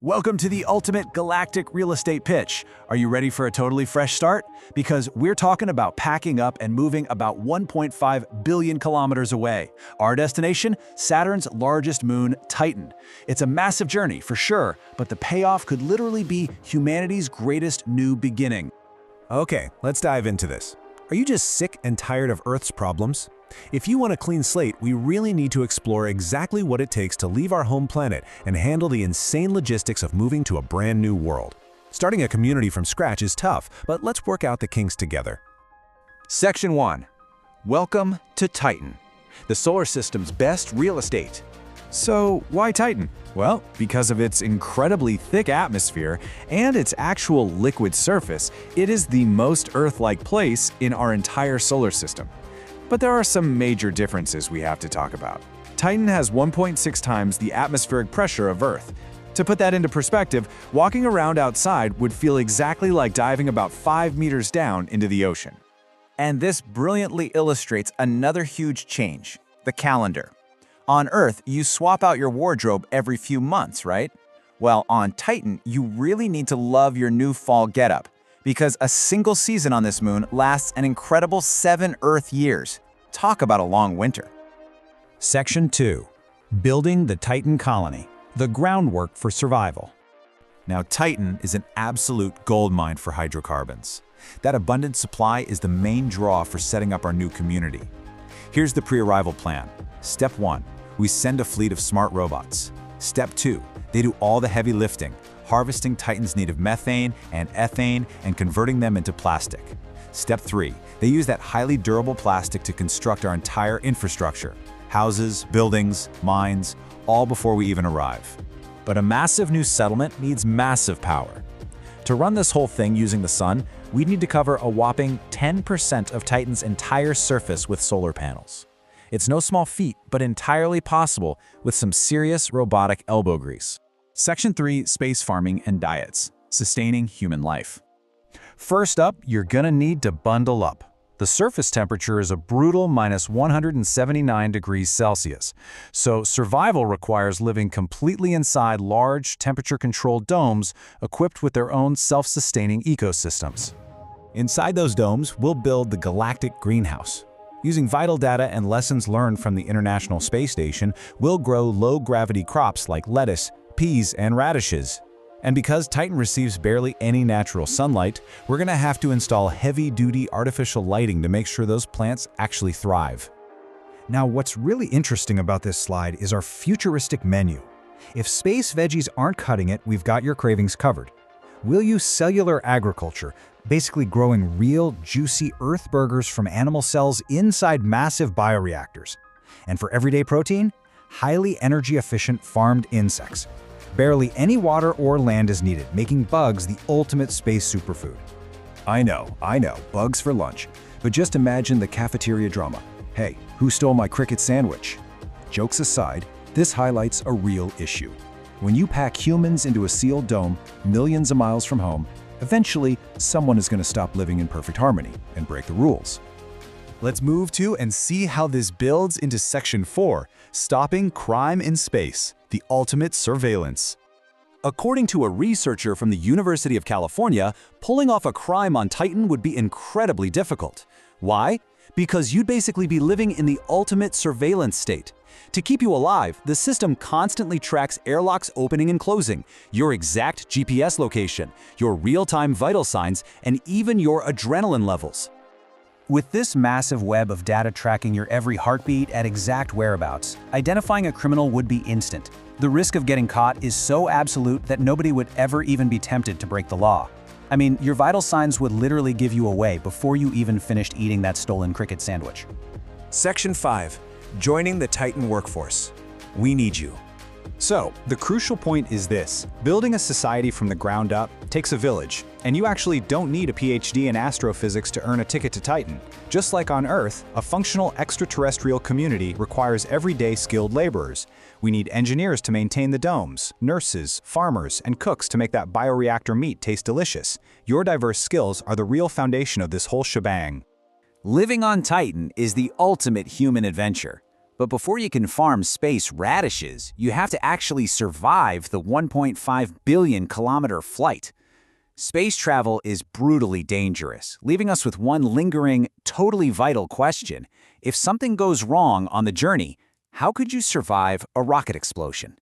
Welcome to the ultimate galactic real estate pitch. Are you ready for a totally fresh start? Because we're talking about packing up and moving about 1.5 billion kilometers away. Our destination? Saturn's largest moon, Titan. It's a massive journey for sure, but the payoff could literally be humanity's greatest new beginning. Okay, let's dive into this. Are you just sick and tired of Earth's problems? If you want a clean slate, we really need to explore exactly what it takes to leave our home planet and handle the insane logistics of moving to a brand new world. Starting a community from scratch is tough, but let's work out the kinks together. Section 1. Welcome to Titan, the solar system's best real estate. So, why Titan? Well, because of its incredibly thick atmosphere and its actual liquid surface, it is the most Earth-like place in our entire solar system. But there are some major differences we have to talk about. Titan has 1.6 times the atmospheric pressure of Earth. To put that into perspective, walking around outside would feel exactly like diving about 5 meters down into the ocean. And this brilliantly illustrates another huge change: the calendar. On Earth, you swap out your wardrobe every few months, right? Well, on Titan, you really need to love your new fall getup, because a single season on this moon lasts an incredible 7 Earth years. Talk about a long winter. Section 2. Building the Titan colony, the groundwork for survival. Now, Titan is an absolute goldmine for hydrocarbons. That abundant supply is the main draw for setting up our new community. Here's the pre-arrival plan. Step 1. We send a fleet of smart robots. Step 2. They do all the heavy lifting, harvesting Titan's native methane and ethane and converting them into plastic. Step 3. They use that highly durable plastic to construct our entire infrastructure: houses, buildings, mines, all before we even arrive. But a massive new settlement needs massive power. To run this whole thing using the sun, we'd need to cover a whopping 10% of Titan's entire surface with solar panels. It's no small feat, but entirely possible with some serious robotic elbow grease. Section 3. Space farming and diets, sustaining human life. First up, you're gonna need to bundle up. The surface temperature is a brutal minus 179 degrees Celsius, so survival requires living completely inside large, temperature-controlled domes equipped with their own self-sustaining ecosystems. Inside those domes, we'll build the galactic greenhouse. Using vital data and lessons learned from the International Space Station, we'll grow low-gravity crops like lettuce, peas, and radishes. And because Titan receives barely any natural sunlight, we're gonna have to install heavy-duty artificial lighting to make sure those plants actually thrive. Now, what's really interesting about this slide is our futuristic menu. If space veggies aren't cutting it, we've got your cravings covered. We'll use cellular agriculture, basically growing real, juicy Earth burgers from animal cells inside massive bioreactors. And for everyday protein, highly energy-efficient farmed insects. Barely any water or land is needed, making bugs the ultimate space superfood. I know, bugs for lunch. But just imagine the cafeteria drama. Hey, who stole my cricket sandwich? Jokes aside, this highlights a real issue. When you pack humans into a sealed dome millions of miles from home, eventually someone is going to stop living in perfect harmony and break the rules. Let's move to and see how this builds into Section 4, stopping crime in space, the ultimate surveillance. According to a researcher from the University of California, pulling off a crime on Titan would be incredibly difficult. Why? Because you'd basically be living in the ultimate surveillance state. To keep you alive, the system constantly tracks airlocks opening and closing, your exact GPS location, your real-time vital signs, and even your adrenaline levels. With this massive web of data tracking your every heartbeat at exact whereabouts, identifying a criminal would be instant. The risk of getting caught is so absolute that nobody would ever even be tempted to break the law. I mean, your vital signs would literally give you away before you even finished eating that stolen cricket sandwich. Section 5. Joining the Titan workforce. We need you. So, the crucial point is this: building a society from the ground up takes a village, and you actually don't need a PhD in astrophysics to earn a ticket to Titan. Just like on Earth, a functional extraterrestrial community requires everyday skilled laborers. We need engineers to maintain the domes, nurses, farmers, and cooks to make that bioreactor meat taste delicious. Your diverse skills are the real foundation of this whole shebang. Living on Titan is the ultimate human adventure. But before you can farm space radishes, you have to actually survive the 1.5 billion kilometer flight. Space travel is brutally dangerous, leaving us with one lingering, totally vital question. If something goes wrong on the journey, how could you survive a rocket explosion?